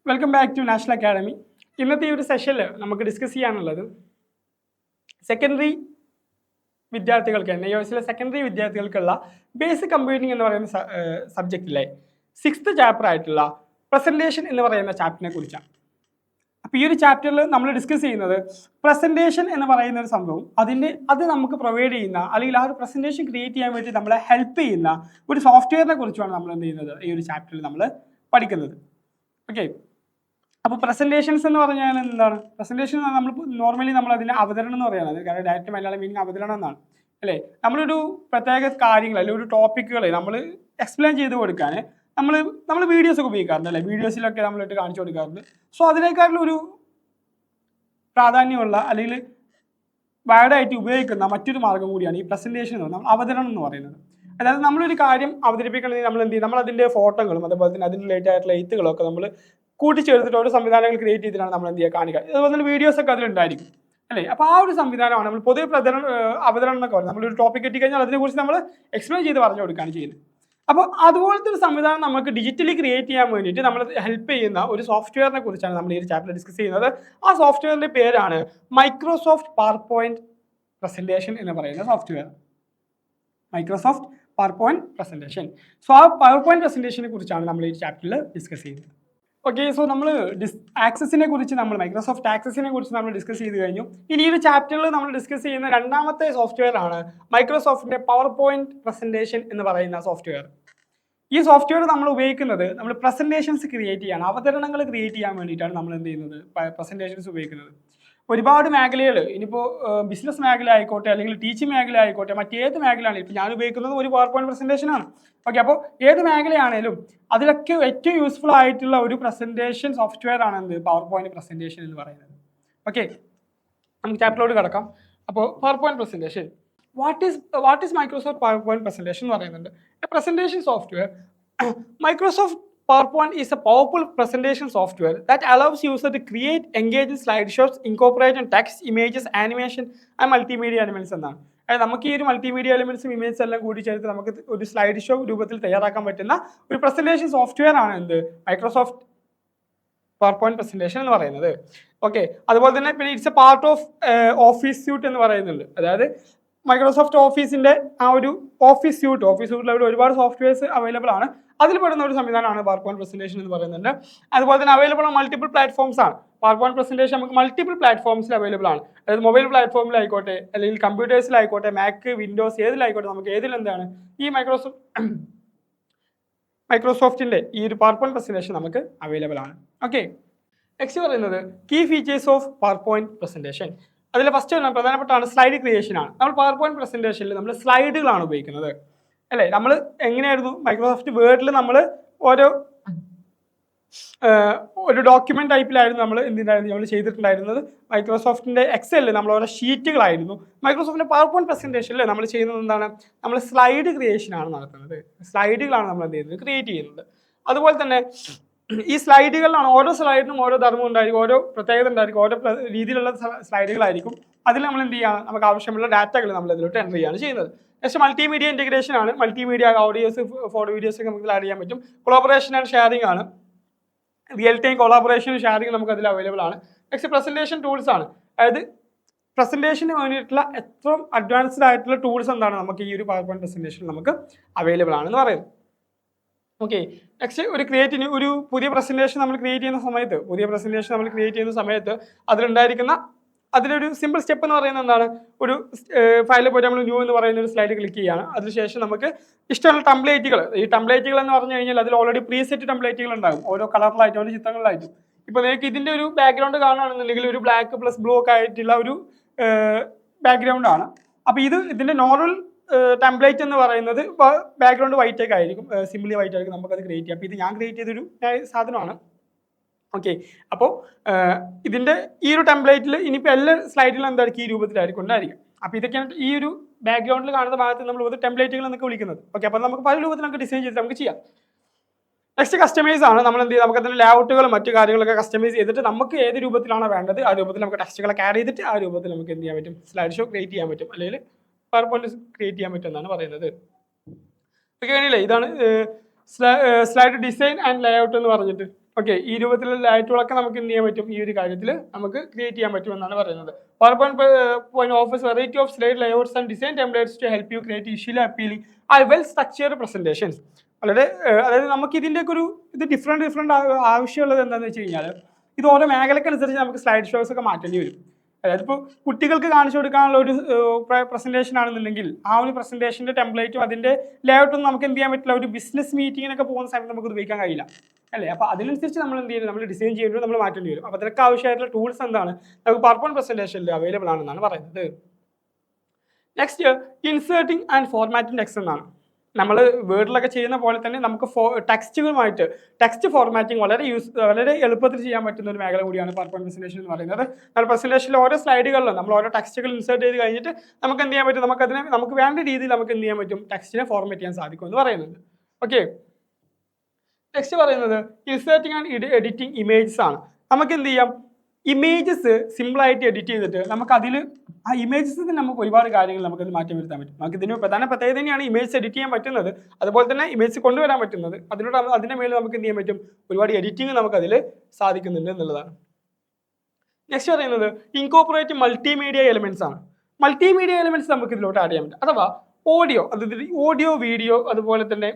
Welcome back to national academy. ഇന്നത്തെ ഈ ഒരു സെഷനിൽ നമുക്ക് ഡിസ്കസ് ചെയ്യാനുള്ളത് സെക്കൻഡറി വിദ്യാർത്ഥികൾക്ക് NIOSലെ സെക്കൻഡറി വിദ്യാർത്ഥികൾക്കുള്ള ബേസിക് കമ്പ്യൂട്ടിംഗ് എന്ന് പറയുന്ന സബ്ജക്റ്റിലെ 6th ചാപ്റ്റർ ആയിട്ടുള്ള പ്രസന്റേഷൻ എന്ന് പറയുന്ന ചാപ്റ്ററിനെ കുറിച്ചാണ്. അപ്പോൾ ഈ ഒരു ചാപ്റ്ററിൽ നമ്മൾ ഡിസ്കസ് ചെയ്യുന്നത് പ്രസന്റേഷൻ എന്ന് പറയുന്ന ഒരു സംഭവം അത് നമുക്ക് പ്രൊവൈഡ് ചെയ്യുന്ന അല്ലെങ്കിൽ ആ ഒരു പ്രസന്റേഷൻ ക്രിയേറ്റ് ചെയ്യാൻ വേണ്ടി നമ്മളെ ഹെൽപ്പ് ചെയ്യുന്ന ഒരു സോഫ്റ്റ്വെയറിനെ കുറിച്ചാണ് നമ്മൾ എന്ത് ചെയ്യുന്നത് ഈ ഒരു ചാപ്റ്ററിൽ നമ്മൾ പഠിക്കുന്നത്. ഓക്കെ, അപ്പോൾ പ്രസന്റേഷൻസ് എന്ന് പറഞ്ഞാൽ എന്താണ്? പ്രസന്റേഷൻ നമ്മൾ നോർമലി നമ്മൾ അതിനെ അവതരണം എന്ന് പറയുന്നത്, കാരണം ഡയറക്റ്റ് മലയാളം മീനിങ് അവതരണം എന്നാണ് അല്ലേ. നമ്മളൊരു പ്രത്യേക കാര്യങ്ങൾ അല്ലെങ്കിൽ ഒരു ടോപ്പിക്കുകളെ നമ്മൾ എക്സ്പ്ലെയിൻ ചെയ്ത് കൊടുക്കാൻ നമ്മൾ വീഡിയോസ് ഒക്കെ ഉപയോഗിക്കാറുണ്ട് അല്ലേ. വീഡിയോസിലൊക്കെ നമ്മളിട്ട് കാണിച്ചു കൊടുക്കാറുണ്ട്. സോ അതിനേക്കാളും ഒരു പ്രാധാന്യമുള്ള അല്ലെങ്കിൽ വാഡായിട്ട് ഉപയോഗിക്കുന്ന മറ്റൊരു മാർഗ്ഗം കൂടിയാണ് ഈ പ്രസന്റേഷൻ എന്ന് പറഞ്ഞാൽ അവതരണം എന്ന് പറയുന്നത്. അതായത് നമ്മളൊരു കാര്യം അവതരിപ്പിക്കണമെങ്കിൽ നമ്മൾ എന്ത് ചെയ്യും, നമ്മൾ അതിൻ്റെ ഫോട്ടോകളും അതുപോലെ തന്നെ അതിന് റിലേറ്റഡ് ആയിട്ടുള്ള എഴുത്തുകളൊക്കെ നമ്മൾ കൂട്ടിച്ചേർത്തിട്ട് ഓരോ സംവിധാനങ്ങൾ ക്രിയേറ്റ് ചെയ്തിട്ടാണ് നമ്മൾ എന്ത് ചെയ്യുക, കാണിക്കുക. അതുപോലെ തന്നെ വീഡിയോസ് ഒക്കെ അതിലുണ്ടായിരിക്കും അല്ലേ. അപ്പോൾ ആ ഒരു സംവിധാനമാണ് നമ്മൾ പൊതുവെ അവതരണം എന്നൊക്കെ പറയുന്നത്. നമ്മളൊരു ടോപ്പിക് കിട്ടിക്കഴിഞ്ഞാൽ അതിനെക്കുറിച്ച് നമ്മൾ എക്സ്പ്ലെയിൻ ചെയ്ത് പറഞ്ഞു കൊടുക്കുകയാണ് ചെയ്യുന്നത്. അപ്പോൾ അതുപോലത്തെ ഒരു സംവിധാനം നമുക്ക് ഡിജിറ്റലി ക്രിയേറ്റ് ചെയ്യാൻ വേണ്ടിയിട്ട് നമ്മൾ ഹെൽപ്പ് ചെയ്യുന്ന ഒരു സോഫ്റ്റ്വെയറിനെ കുറിച്ചാണ് നമ്മൾ ഈ ഒരു ചാപ്റ്റർ ഡിസ്കസ് ചെയ്യുന്നത്. ആ സോഫ്റ്റ്വെയറിൻ്റെ പേരാണ് മൈക്രോസോഫ്റ്റ് പവർപോയിന്റ് പ്രസന്റേഷൻ എന്ന് പറയുന്ന software. Microsoft PowerPoint presentation. So ആ പവർപോയിന്റ് പ്രസന്റേഷനെ കുറിച്ചാണ് നമ്മൾ ഈ ചാപ്റ്ററിൽ ഡിസ്കസ് ചെയ്യുന്നത്. ഓക്കെ, സോ നമ്മൾ ആക്സസിനെ കുറിച്ച് മൈക്രോസോഫ്റ്റ് ആക്സസിനെ കുറിച്ച് നമ്മൾ ഡിസ്കസ് ചെയ്ത് കഴിഞ്ഞു. ഇനി ഈ ഒരു ചാപ്റ്ററിൽ നമ്മൾ ഡിസ്കസ് ചെയ്യുന്ന രണ്ടാമത്തെ സോഫ്റ്റ്വെയർ ആണ് മൈക്രോസോഫ്റ്റിന്റെ പവർ പോയിന്റ് പ്രസന്റേഷൻ എന്ന് പറയുന്ന സോഫ്റ്റ്വെയർ. ഈ സോഫ്റ്റ്വെയർ നമ്മൾ ഉപയോഗിക്കുന്നത് നമ്മൾ പ്രസന്റേഷൻസ് ക്രിയേറ്റ് ചെയ്യാൻ, അവതരണങ്ങൾ ക്രിയേറ്റ് ചെയ്യാൻ വേണ്ടിയിട്ടാണ് നമ്മൾ എന്ത് ചെയ്യുന്നത്, പ്രസന്റേഷൻസ് ഉപയോഗിക്കുന്നത്. ഒരുപാട് മേഖലകൾ, ഇനിയിപ്പോൾ ബിസിനസ് മേഖല ആയിക്കോട്ടെ അല്ലെങ്കിൽ ടീച്ചിങ് മേഖല ആയിക്കോട്ടെ, മറ്റേത് മേഖലയാണെങ്കിലും ഇപ്പോൾ ഞാൻ ഉപയോഗിക്കുന്നത് ഒരു പവർ പോയിന്റ് പ്രസന്റേഷനാണ്. ഓക്കെ, അപ്പോൾ ഏത് മേഖലയാണേലും അതിലൊക്കെ ഏറ്റവും യൂസ്ഫുൾ ആയിട്ടുള്ള ഒരു പ്രസന്റേഷൻ സോഫ്റ്റ്വെയർ ആണ് എന്ത്, പവർ പോയിന്റ് പ്രസന്റേഷൻ എന്ന് പറയുന്നത്. ഓക്കെ, നമുക്ക് ചാപ്റ്ററിലോട്ട് കിടക്കാം. അപ്പോൾ power point presentation, what is Microsoft power point presentation എന്ന് പറയുന്നുണ്ട്. Presentation software Microsoft PowerPoint is a powerful presentation software that allows user to create engaging slideshows, incorporating text, images, animation and multimedia elements എന്നാണ്. അതായത് നമുക്ക് ഈ ഒരു multimedia എലിമെന്റ്സും images എല്ലാം കൂടി ചേർത്ത് നമുക്ക് ഒരു സ്ലൈഡ് ഷോ രൂപത്തിൽ തയ്യാറാക്കാൻ പറ്റുന്ന ഒരു പ്രസന്റേഷൻ സോഫ്റ്റ്വെയർ ആണ് എന്ത്, മൈക്രോസോഫ്റ്റ് പവർ പോയിന്റ് പ്രസന്റേഷൻ എന്ന് പറയുന്നത്. ഓക്കെ, അതുപോലെ തന്നെ പിന്നെ it's a part of office suite എന്ന് പറയുന്നുണ്ട്. അതായത് മൈക്രോസോഫ്റ്റ് ഓഫീസിന്റെ ആ ഒരു ഓഫീസ് സ്യൂട്ടിൽ ഒരുപാട് സോഫ്റ്റ്വെയർസ് അവൈലബിൾ ആണ്. അതിൽ പെടുന്ന ഒരു സംവിധാനമാണ് പവർ പോയിന്റ് പ്രസന്റേഷൻ എന്ന് പറയുന്നുണ്ട്. അതുപോലെ തന്നെ അവൈലബിൾ ആണ് മൾട്ടിപ്പിൾ പ്ലാറ്റ്ഫോംസ് ആണ്. പവർ പോയിന്റ് പ്രസന്റേഷൻ നമുക്ക് മൾട്ടിപ്പിൾ പ്ലാറ്റ്ഫോംസിൽ അവൈലബിൾ ആണ്. അതായത് മൊബൈൽ പ്ലാറ്റ്ഫോമിലായിക്കോട്ടെ അല്ലെങ്കിൽ കമ്പ്യൂട്ടേഴ്സിലായിക്കോട്ടെ, മാക്ക്, വിൻഡോസ് ഏതിലായിക്കോട്ടെ, നമുക്ക് ഏതിലെന്താണ് ഈ മൈക്രോസോഫ്റ്റിന്റെ ഈ ഒരു പവർ പോയിന്റ് പ്രസന്റേഷൻ നമുക്ക് അവൈലബിൾ ആണ്. ഓക്കെ, നെക്സ്റ്റ് പറയുന്നത് key features of PowerPoint presentation. അതിൽ ഫസ്റ്റ് പ്രധാനപ്പെട്ടാണ് സ്ലൈഡ് ക്രിയേഷൻ ആണ്. നമ്മൾ പവർ പോയിന്റ് പ്രസന്റേഷനിൽ നമ്മൾ സ്ലൈഡുകളാണ് ഉപയോഗിക്കുന്നത് അല്ലേ. നമ്മൾ എങ്ങനെയായിരുന്നു മൈക്രോസോഫ്റ്റ് വേർഡിൽ നമ്മൾ ഒരു ഡോക്യുമെന്റ് ടൈപ്പിലായിരുന്നു നമ്മൾ ചെയ്തിട്ടുണ്ടായിരുന്നത്. മൈക്രോസോഫ്റ്റിന്റെ എക്സലിൽ നമ്മൾ ഓരോ ഷീറ്റുകളായിരുന്നു. മൈക്രോസോഫ്റ്റിന്റെ പവർ പോയിന്റ് പ്രസന്റേഷനിൽ നമ്മൾ ചെയ്യുന്നത് എന്താണ്, നമ്മൾ സ്ലൈഡ് ക്രിയേഷൻ ആണ് നടത്തുന്നത്. സ്ലൈഡുകളാണ് നമ്മൾ എന്ത് ചെയ്യുന്നത്, ക്രിയേറ്റ് ചെയ്യുന്നത്. അതുപോലെ തന്നെ ഈ സ്ലൈഡുകളിലാണ് ഓരോ സ്ലൈഡിനും ഓരോ ധർമ്മം ഉണ്ടായിരിക്കും, ഓരോ പ്രത്യേകത ഉണ്ടായിരിക്കും, ഓരോ രീതിയിലുള്ള സ്ലൈഡുകളായിരിക്കും. അതിൽ നമ്മൾ എന്ത് ചെയ്യുക, നമുക്ക് ആവശ്യമുള്ള ഡാറ്റകൾ നമ്മൾ ഇതിലോട്ട് എൻ്റർ ചെയ്യുകയാണ് ചെയ്യുന്നത്. നെക്സ്റ്റ് മൾട്ടിമീഡിയ ഇൻറ്റഗ്രേഷൻ ആണ്. മൾട്ടിമീഡിയ ഓഡിയോസ്, ഫോട്ടോ, വീഡിയോസ് ഒക്കെ നമുക്ക് ആഡ് ചെയ്യാൻ പറ്റും. കൊളാബറേഷൻ ആൻഡ് ഷെയറിംഗ് ആണ്. റിയൽ ടൈം കൊളാബറേഷൻ ഷെയറിംഗ് നമുക്ക് അതിൽ അവൈലബിൾ ആണ്. നെക്സ്റ്റ് പ്രസന്റേഷൻ ടൂൾസ് ആണ്. അതായത് പ്രസന്റേഷന് വേണ്ടിയിട്ടുള്ള ഏറ്റവും അഡ്വാൻസ്ഡ് ആയിട്ടുള്ള ടൂൾസ് എന്താണ് നമുക്ക് ഈ ഒരു പവർ പോയിന്റ് പ്രസന്റേഷൻ നമുക്ക് അവൈലബിൾ ആണെന്ന് പറയുന്നത്. ഓക്കെ, നെക്സ്റ്റ് ഒരു പുതിയ പ്രസന്റേഷൻ നമ്മൾ ക്രിയേറ്റ് ചെയ്യുന്ന സമയത്ത് അതിലൊരു സിമ്പിൾ സ്റ്റെപ്പ് എന്ന് പറയുന്നത് എന്താണ്, ഒരു ഫയലിൽ പോയിട്ട് നമ്മൾ ന്യൂ എന്ന് പറയുന്ന ഒരു സ്ലൈഡ് ക്ലിക്ക് ചെയ്യുകയാണ്. അതിനുശേഷം നമുക്ക് ഇഷ്ടമുള്ള ടെംപ്ലേറ്റുകൾ, ഈ ടെംപ്ലേറ്റുകൾ എന്ന് പറഞ്ഞു കഴിഞ്ഞാൽ അതിൽ ഓൾറെഡി പ്രീസെറ്റ് ടെംപ്ലേറ്റുകൾ ഉണ്ടാകും, ഓരോ കളറിലായിട്ടും ഓരോ ചിത്രങ്ങളിലായിട്ടും. ഇപ്പോൾ നിങ്ങൾക്ക് ഇതിൻ്റെ ഒരു ബാക്ക്ഗ്രൗണ്ട് കാണുകയാണെന്നുണ്ടെങ്കിൽ ഒരു ബ്ലാക്ക് പ്ലസ് ബ്ലൂ ഒക്കെ ആയിട്ടുള്ള ഒരു ബാക്ക്ഗ്രൗണ്ട് ആണ്. അപ്പോൾ ഇതിൻ്റെ നോർമൽ ടെംപ്ലേറ്റ് എന്ന് പറയുന്നത് ബാക്ക്ഗ്രൗണ്ട് വൈറ്റ് ഒക്കെ ആയിരിക്കും, സിംപ്ലി വൈറ്റ് ആയിരിക്കും, നമുക്കത് ക്രിയേറ്റ് ചെയ്യാം. അപ്പോൾ ഇത് ഞാൻ ക്രിയേറ്റ് ചെയ്തൊരു സാധനമാണ്. ഓക്കെ, അപ്പോൾ ഇതിൻ്റെ ഈ ഒരു ടെംപ്ലേറ്റിൽ ഇനിയിപ്പോൾ എല്ലാ സ്ലൈഡിലും എന്തായിരിക്കും, ഈ രൂപത്തിലായിരിക്കും ഉണ്ടായിരിക്കും. അപ്പോൾ ഇതൊക്കെയാണ് ഈ ഒരു ബാക്ക്ഗ്രൗണ്ടിൽ കാണുന്ന ഭാഗത്ത് നമ്മൾ ടെംപ്ലേറ്റുകൾ എന്നൊക്കെ വിളിക്കുന്നത്. ഓക്കെ, അപ്പോൾ നമുക്ക് പല രൂപത്തിൽ നമുക്ക് ഡിസൈൻ ചെയ്ത് നമുക്ക് ചെയ്യാം. നെക്സ്റ്റ് കസ്റ്റമൈസ് ആണ്. നമ്മൾ എന്ത് ചെയ്യും, നമുക്ക് അതിൻ്റെ ലേഔട്ടുകളും മറ്റു കാര്യങ്ങളൊക്കെ കസ്റ്റമൈസ് ചെയ്തിട്ട് നമുക്ക് ഏത് രൂപത്തിലാണോ വേണ്ടത് ആ രൂപത്തിൽ നമുക്ക് ടെക്സ്റ്റുകളൊക്കെ ആഡ് ചെയ്തിട്ട് ആ രൂപത്തിൽ നമുക്ക് എന്ത് ചെയ്യാൻ പറ്റും, സ്ലൈഡ് ഷോ ക്രിയേറ്റ് ചെയ്യാൻ പറ്റും, അല്ലെങ്കിൽ പവർ പോയിന്റ് ക്രിയേറ്റ് ചെയ്യാൻ പറ്റും എന്നാണ് പറയുന്നത്. ഓക്കെ, ഇതാണ് സ്ലൈഡ് ഡിസൈൻ ആൻഡ് ലേഔട്ട് എന്ന് പറഞ്ഞിട്ട് ഓക്കെ, ഈ രൂപത്തിലുള്ള ലൈറ്റുകളൊക്കെ നമുക്ക് എന്ത് ചെയ്യാൻ പറ്റും, ഈ ഒരു കാര്യത്തിൽ നമുക്ക് ക്രിയേറ്റ് ചെയ്യാൻ പറ്റുമെന്നാണ് പറയുന്നത്. PowerPoint offers variety of slide layouts and design templates to help you create visually appealing and well structured presentations. വളരെ അതായത് നമുക്ക് ഇതിൻ്റെയൊക്കെ ഒരു ഇത് ഡിഫറെൻറ്റ് ആവശ്യമുള്ളത് എന്താണെന്ന് വെച്ച് കഴിഞ്ഞാൽ, ഇത് ഓരോ മേഖലക്കനുസരിച്ച് നമുക്ക് സ്ലൈഡ് ഷോസ് ഒക്കെ മാറ്റേണ്ടി വരും. അതായത് ഇപ്പോൾ കുട്ടികൾക്ക് കാണിച്ചു കൊടുക്കാനുള്ള ഒരു പ്രസൻറ്റേഷൻ ആണെന്നുണ്ടെങ്കിൽ ആ ഒരു പ്രസൻറ്റേഷൻ്റെ ടെംപ്ലേറ്റും അതിൻ്റെ ലേഔട്ടും നമുക്ക് എന്ത് ചെയ്യാൻ പറ്റില്ല, ഒരു ബിസിനസ് മീറ്റിങ്ങിനൊക്കെ പോകുന്ന സമയത്ത് നമുക്ക് ഉപയോഗിക്കാൻ കഴിയില്ല അല്ലേ. അപ്പോൾ അതിനനുസരിച്ച് നമ്മൾ എന്ത് ചെയ്യും, നമ്മൾ ഡിസൈൻ ചെയ്യുമ്പോൾ നമ്മൾ മാറ്റേണ്ടി വരും. അപ്പോൾ അതിനൊക്കെ ആവശ്യമായിട്ടുള്ള ടൂൾസ് എന്താണ്, നമുക്ക് PowerPoint പ്രസൻറ്റേഷനിൽ അവൈലബിൾ ആണെന്നാണ് പറയുന്നത്. Next, inserting and formatting text എന്നാണ്. നമ്മൾ വേർഡിലൊക്കെ ചെയ്യുന്ന പോലെ തന്നെ നമുക്ക് ടെക്സ്റ്റുകളുമായിട്ട് ടെക്സ്റ്റ് ഫോർമാറ്റിംഗ് വളരെ എളുപ്പത്തിൽ ചെയ്യാൻ പറ്റുന്ന ഒരു മേഖല കൂടിയാണ് PowerPoint പ്രസൻറ്റേഷൻ എന്ന് പറയുന്നത്. നമ്മൾ പ്രസൻറ്റേഷനിൽ ഓരോ സ്ലൈഡുകളിലും നമ്മൾ ഓരോ ടെക്സ്റ്റുകൾ ഇൻസേർട്ട് ചെയ്ത് കഴിഞ്ഞിട്ട് നമുക്ക് എന്ത് ചെയ്യാൻ പറ്റും, നമുക്ക് വേണ്ട രീതിയിൽ നമുക്ക് എന്ത് ചെയ്യാൻ പറ്റും, ടെക്സ്റ്റിനെ ഫോർമാറ്റ് ചെയ്യാൻ സാധിക്കും എന്ന് പറയുന്നുണ്ട്. ഓക്കെ, നെക്സ്റ്റ് പറയുന്നത് ഇൻസേർട്ടിങ് ആൻഡ് എഡിറ്റിംഗ് ഇമേജസ് ആണ്. നമുക്ക് എന്ത് ചെയ്യാം, ഇമേജസ് സിമ്പിളായിട്ട് എഡിറ്റ് ചെയ്തിട്ട് നമുക്ക് അതിൽ ആ ഇമേജസിൽ നമുക്ക് ഒരുപാട് കാര്യങ്ങൾ നമുക്കത് മാറ്റം വരുത്താൻ പറ്റും. നമുക്ക് ഇതിന് പ്രധാന പ്രത്യേകത തന്നെയാണ് ഇമേജ് എഡിറ്റ് ചെയ്യാൻ പറ്റുന്നത്, അതുപോലെ തന്നെ ഇമേജ് കൊണ്ടുവരാൻ പറ്റുന്നത്. അതിൻ്റെ മേളിൽ നമുക്ക് എന്ത് ചെയ്യാൻ പറ്റും, ഒരുപാട് എഡിറ്റിംഗ് നമുക്കതിൽ സാധിക്കുന്നുണ്ട് എന്നുള്ളതാണ്. നെക്സ്റ്റ് പറയുന്നത് ഇൻകോർപ്പറേറ്റ് മൾട്ടിമീഡിയ എലിമെന്റ്സ് ആണ്. മൾട്ടിമീഡിയ എലിമെന്റ്സ് നമുക്ക് ഇതിലോട്ട് ആഡ് ചെയ്യാൻ പറ്റും, അഥവാ ഓഡിയോ വീഡിയോ അതുപോലെ തന്നെ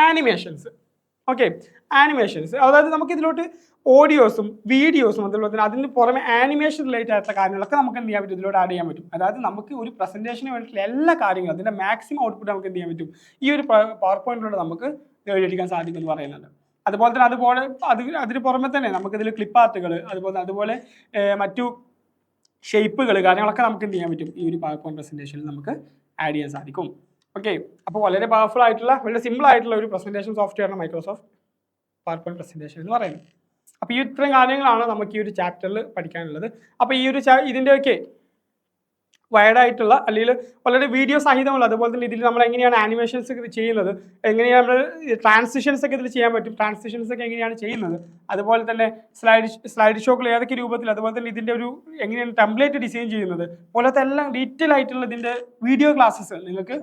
ആനിമേഷൻസ്. ഓക്കെ, ആനിമേഷൻസ്, അതായത് നമുക്ക് ഇതിലോട്ട് ഓഡിയോസും വീഡിയോസും അതുപോലെ തന്നെ അതിന് പുറമെ ആനിമേഷൻ റിലേറ്റഡ് ആയിട്ടുള്ള കാര്യങ്ങളൊക്കെ നമുക്ക് എന്ത് ചെയ്യാൻ പറ്റും, ഇതിലോട്ട് ആഡ് ചെയ്യാൻ പറ്റും. അതായത് നമുക്ക് ഒരു പ്രസന്റേഷന് വേണ്ടിയിട്ടുള്ള എല്ലാ കാര്യങ്ങളും അതിൻ്റെ മാക്സിമം ഔട്ട്പുട്ട് നമുക്ക് എന്ത് ചെയ്യാൻ പറ്റും, ഈ ഒരു PowerPointലൂടെ നമുക്ക് നേടിയെടുക്കാൻ സാധിക്കും എന്ന് പറയുന്നുണ്ട്. അതുപോലെ തന്നെ അതിന് പുറമെ തന്നെ നമുക്കിതിൽ ക്ലിപ്പ് ആർട്ടുകൾ അതുപോലെ മറ്റു ഷേപ്പുകൾ കാര്യങ്ങളൊക്കെ നമുക്ക് എന്ത് ചെയ്യാൻ പറ്റും, ഈ ഒരു PowerPoint പ്രസന്റേഷനിൽ നമുക്ക് ആഡ് ചെയ്യാൻ സാധിക്കും. ഓക്കെ, അപ്പോൾ വളരെ പവർഫുൾ ആയിട്ടുള്ള വളരെ സിമ്പിൾ ആയിട്ടുള്ള ഒരു പ്രസന്റേഷൻ സോഫ്റ്റ്വെയറാണ് മൈക്രോസോഫ്റ്റ് PowerPoint പ്രസന്റേഷൻ എന്ന് പറയുന്നത്. അപ്പോൾ ഈ ഇത്രയും കാര്യങ്ങളാണ് നമുക്ക് ഈ ഒരു ചാപ്റ്ററിൽ പഠിക്കാനുള്ളത്. അപ്പോൾ ഈ ഒരു ഇതിൻ്റെയൊക്കെ വൈഡായിട്ടുള്ള അല്ലെങ്കിൽ വളരെ വീഡിയോ സഹിതമുള്ള, അതുപോലെ തന്നെ ഇതിൽ നമ്മൾ എങ്ങനെയാണ് ആനിമേഷൻസ് ചെയ്യുന്നത്, എങ്ങനെയാണ് നമ്മൾ ട്രാൻസിഷൻസ് ഒക്കെ ഇതിൽ ചെയ്യാൻ പറ്റും, ട്രാൻസിഷൻസ് ഒക്കെ എങ്ങനെയാണ് ചെയ്യുന്നത്, അതുപോലെ തന്നെ സ്ലൈഡ് ഷോകൾ ഏതൊക്കെ രൂപത്തിൽ, അതുപോലെ തന്നെ ഇതിൻ്റെ ഒരു എങ്ങനെയാണ് ടെംപ്ലേറ്റ് ഡിസൈൻ ചെയ്യുന്നത് പോലത്തെ എല്ലാം ഡീറ്റെയിൽ ആയിട്ടുള്ള ഇതിൻ്റെ വീഡിയോ ക്ലാസ്സസ് നിങ്ങൾക്ക്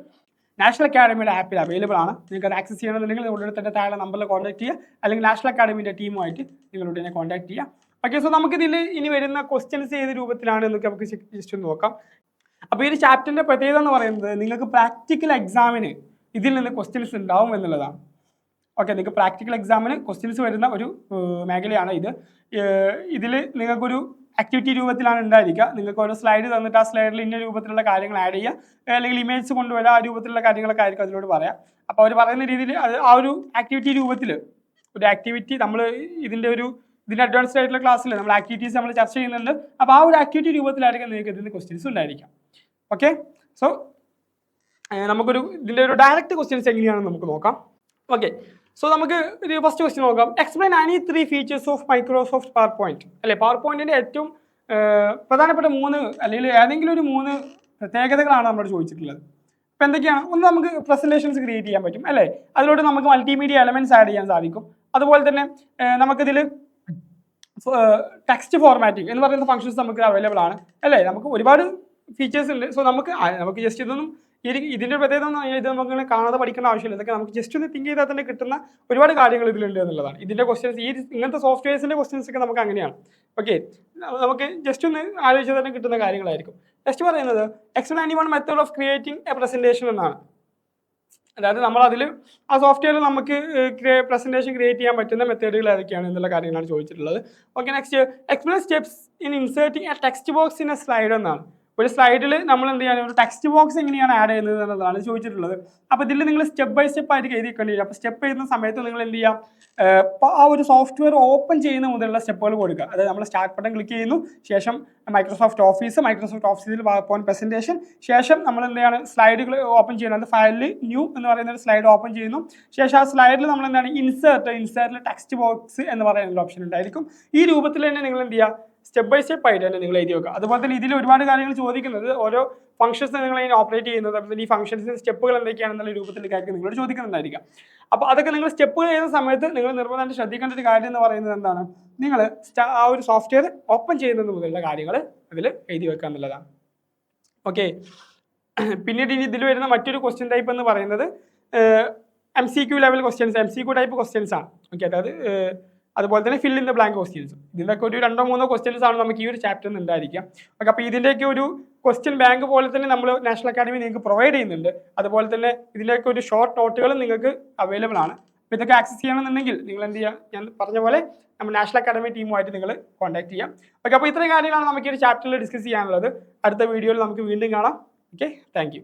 നാഷണൽ അക്കാഡമിയുടെ ആപ്പിൽ അവൈലബിൾ ആണ്. നിങ്ങൾക്ക് അത് ആക്സസ് ചെയ്യണമെന്നുണ്ടെങ്കിൽ ഉടനെ തന്നെ താഴെ നമ്പറിൽ കോൺടാക്ട് ചെയ്യുക, അല്ലെങ്കിൽ നാഷണൽ അക്കാഡമിയുടെ ടീമുമായിട്ട് നിങ്ങൾ ഉടനെ കോൺടാക്ട് ചെയ്യുക. ഓക്കെ, സോ നമുക്കിതിൽ ഇനി വരുന്ന ക്വസ്റ്റ്യൻസ് ഏത് രൂപത്തിലാണ് എന്നൊക്കെ നമുക്ക് ജസ്റ്റ് ഒന്ന് നോക്കാം. അപ്പോൾ ഈ ഒരു ചാപ്റ്ററിൻ്റെ പ്രത്യേകത എന്ന് പറയുന്നത് നിങ്ങൾക്ക് പ്രാക്ടിക്കൽ എക്സാമിന് ഇതിൽ നിന്ന് ക്വസ്റ്റ്യൻസ് ഉണ്ടാവും എന്നുള്ളതാണ്. ഓക്കെ, നിങ്ങൾക്ക് പ്രാക്ടിക്കൽ എക്സാമിന് ക്വസ്റ്റ്യൻസ് വരുന്ന ഒരു മേഖലയാണ് ഇത്. ഇതിൽ നിങ്ങൾക്കൊരു ആക്ടിവിറ്റി രൂപത്തിലാണ് ഉണ്ടായിരിക്കുക. നിങ്ങൾക്ക് ഓരോ സ്ലൈഡ് തന്നിട്ട് ആ സ്ലൈഡിൽ ഇന്ന രൂപത്തിലുള്ള കാര്യങ്ങൾ ആഡ് ചെയ്യുക, അല്ലെങ്കിൽ ഇമേജ് കൊണ്ടുവരിക, ആ രൂപത്തിലുള്ള കാര്യങ്ങളൊക്കെ ആയിരിക്കും അതിലോട് പറയാം. അപ്പോൾ അവർ പറയുന്ന രീതിയിൽ ആ ഒരു ആക്ടിവിറ്റി രൂപത്തിൽ ഒരു ആക്ടിവിറ്റി ഇതിൻ്റെ അഡ്വാൻസ്ഡ് ആയിട്ടുള്ള ക്ലാസ്സിൽ നമ്മൾ ആക്ടിവിറ്റീസ് നമ്മൾ ചർച്ച ചെയ്യുന്നുണ്ട്. അപ്പോൾ ആ ഒരു ആക്ടിവിറ്റി രൂപത്തിലായിരിക്കും നിങ്ങൾക്ക് ഇതിൻ്റെ ക്വസ്റ്റ്യൻസ് ഉണ്ടായിരിക്കാം. ഓക്കെ, സോ ഇതിൻ്റെ ഒരു ഡയറക്റ്റ് ക്വസ്റ്റ്യൻസ് എങ്ങനെയാണെന്ന് നമുക്ക് നോക്കാം. ഓക്കെ, സോ നമുക്ക് ഒരു ഫസ്റ്റ് ക്വസ്റ്റ്യൻ നോക്കാം. Explain any 3 features of Microsoft PowerPoint. അല്ലെ, PowerPointന്റെ ഏറ്റവും പ്രധാനപ്പെട്ട 3 അല്ലെങ്കിൽ ഏതെങ്കിലും ഒരു 3 പ്രത്യേകതകളാണ് നമ്മൾ ചോദിച്ചിട്ടുള്ളത്. അപ്പോൾ എന്തൊക്കെയാണ്? ഒന്ന്, നമുക്ക് പ്രസന്റേഷൻസ് ക്രിയേറ്റ് ചെയ്യാൻ പറ്റും അല്ലേ, അതിലൂടെ നമുക്ക് മൾട്ടിമീഡിയ എലമെന്റ്സ് ആഡ് ചെയ്യാൻ സാധിക്കും. അതുപോലെ തന്നെ നമുക്കിതിൽ ടെക്സ്റ്റ് ഫോർമാറ്റിംഗ് എന്ന് പറയുന്ന ഫംഗ്ഷൻസ് നമുക്ക് അവൈലബിൾ ആണ് അല്ലേ. നമുക്ക് ഒരുപാട് ഫീച്ചേഴ്സ് ഉണ്ട്. സോ നമുക്ക് ജസ്റ്റ് ഇതൊന്നും ഇതിൻ്റെ പ്രത്യേകത എന്ന് പറഞ്ഞാൽ ഇത് നമുക്ക് കാണാതെ പഠിക്കേണ്ട ആവശ്യമില്ല. ഇതൊക്കെ നമുക്ക് ജസ്റ്റ് ഒന്ന് തിങ്ക് ചെയ്താൽ തന്നെ കിട്ടുന്ന ഒരുപാട് കാര്യങ്ങൾ ഇതിലുണ്ട് എന്നുള്ളതാണ്. ഇതിൻ്റെ ക്വസ്റ്റ്യൻസ് ഇങ്ങനത്തെ സോഫ്റ്റ്വെയർസിൻ്റെ ക്വസ്റ്റ്യൻസ് ഒക്കെ നമുക്ക് അങ്ങനെയാണ്. ഓക്കെ, നമുക്ക് ജസ്റ്റ് ഒന്ന് ആലോചിച്ചാൽ തന്നെ കിട്ടുന്ന കാര്യങ്ങളായിരിക്കും. നെക്സ്റ്റ് പറയുന്നത് explain any one method of creating A presentation എന്നാണ്. അതായത് നമ്മളതിൽ ആ സോഫ്റ്റ്വെയറിൽ നമുക്ക് പ്രസന്റേഷൻ ക്രിയേറ്റ് ചെയ്യാൻ പറ്റുന്ന മെത്തേഡുകൾ ഏതൊക്കെയാണ് എന്നുള്ള കാര്യങ്ങളാണ് ചോദിച്ചിട്ടുള്ളത്. Okay, next explain steps in inserting A text box in A slide എന്നാണ്. ഒരു സ്ലൈഡിൽ നമ്മൾ എന്ത് ചെയ്യാൻ ഒരു ടെക്സ്റ്റ് ബോക്സ് എങ്ങനെയാണ് ആഡ് ചെയ്യുന്നത് എന്നതാണ് ചോദിച്ചിട്ടുള്ളത്. അപ്പോൾ ഇതിൽ നിങ്ങൾ സ്റ്റെപ്പ് ബൈ സ്റ്റെപ്പ് ആയിട്ട് എഴുതി വെക്കേണ്ടി വരും. അപ്പോൾ സ്റ്റെപ്പ് ചെയ്യുന്ന സമയത്ത് നിങ്ങൾ എന്ത് ചെയ്യാം, ആ ഒരു സോഫ്റ്റ്വെയർ ഓപ്പൺ ചെയ്യുന്ന മുതലുള്ള സ്റ്റെപ്പുകൾ കൊടുക്കുക. അതായത് നമ്മൾ സ്റ്റാർട്ട് ബട്ടൺ ക്ലിക്ക് ചെയ്യുന്നു, ശേഷം മൈക്രോസോഫ്റ്റ് ഓഫീസിൽ PowerPoint പ്രസന്റേഷൻ, ശേഷം നമ്മൾ എന്താണ് സ്ലൈഡുകൾ ഓപ്പൺ ചെയ്യുന്നത്, അത് ഫയലിൽ ന്യൂ എന്ന് പറയുന്ന ഒരു സ്ലൈഡ് ഓപ്പൺ ചെയ്യുന്നു. ശേഷം ആ സ്ലൈഡിൽ നമ്മൾ എന്താണ് ഇൻസേർട്ടിൽ ടെക്സ്റ്റ് ബോക്സ് എന്ന് പറയുന്ന ഓപ്ഷൻ ഉണ്ടായിരിക്കും. ഈ രൂപത്തിൽ തന്നെ നിങ്ങൾ എന്ത് ചെയ്യുക, സ്റ്റെപ്പ് ബൈ സ്റ്റെപ്പ് ആയിട്ട് തന്നെ നിങ്ങൾ എഴുതി വെക്കുക. അതുപോലെ തന്നെ ഇതിൽ ഒരുപാട് കാര്യങ്ങൾ ചോദിക്കുന്നത് ഓരോ ഫംഗ്ഷൻസ് നിങ്ങൾ അതിനെ ഓപ്പറേറ്റ് ചെയ്യുന്നത്, അതുപോലെ ഈ ഫംഗ്ഷൻസിന് സ്റ്റെപ്പുകൾ എന്തൊക്കെയാണെന്നുള്ള രൂപത്തിലേക്കായിരിക്കും നിങ്ങളോട് ചോദിക്കുന്നുണ്ടായിരിക്കാം. അപ്പോൾ അതൊക്കെ നിങ്ങൾ സ്റ്റെപ്പുകൾ ചെയ്യുന്ന സമയത്ത് നിങ്ങൾ നിർബന്ധമായിട്ട് ശ്രദ്ധിക്കേണ്ട ഒരു കാര്യം എന്ന് പറയുന്നത് എന്താണ്, നിങ്ങൾ ആ ഒരു സോഫ്റ്റ്വെയർ ഓപ്പൺ ചെയ്യുന്നത് മുതലുള്ള കാര്യങ്ങൾ അതിൽ എഴുതി വെക്കുക എന്നുള്ളതാണ്. ഓക്കെ, പിന്നീട് ഇനി ഇതിൽ വരുന്ന മറ്റൊരു ക്വസ്റ്റ്യൻ ടൈപ്പ് എന്ന് പറയുന്നത് MCQ level questions, MCQ type questions ആണ്. ഓക്കെ, അതായത് അതുപോലെ തന്നെ fill in the blank questions. ഇതിൻ്റെയൊക്കെ ഒരു 2-3 ക്വസ്റ്റ്യൻസ് ആണ് നമുക്ക് ഈ ഒരു ചാപ്റ്ററിൽ നിന്ന് ഉണ്ടായിരിക്കുക. ഓക്കെ, അപ്പോൾ ഇതിൻ്റെയൊക്കെ ഒരു ക്വസ്റ്റ്യൻ ബാങ്ക് പോലെ തന്നെ നമ്മൾ നാഷണൽ അക്കാഡമി നിങ്ങൾക്ക് പ്രൊവൈഡ് ചെയ്യുന്നുണ്ട്. അതുപോലെ തന്നെ ഇതിൻ്റെയൊക്കെ ഒരു ഷോർട്ട് നോട്ടുകളും നിങ്ങൾക്ക് അവൈലബിൾ ആണ്. അപ്പോൾ ഇതൊക്കെ ആക്സസ് ചെയ്യണമെന്നുണ്ടെങ്കിൽ നിങ്ങൾ എന്ത് ചെയ്യുക, ഞാൻ പറഞ്ഞ പോലെ നമ്മൾ നാഷണൽ അക്കാഡമി ടീമുമായിട്ട് നിങ്ങൾ കോൺടാക്ട് ചെയ്യാം. ഓക്കെ, അപ്പോൾ ഇത്രയും കാര്യങ്ങളാണ് നമുക്ക് ഈ ഒരു ചാപ്റ്ററിൽ ഡിസ്കസ് ചെയ്യാനുള്ളത്. അടുത്ത വീഡിയോയിൽ നമുക്ക് വീണ്ടും കാണാം. Okay, thank you.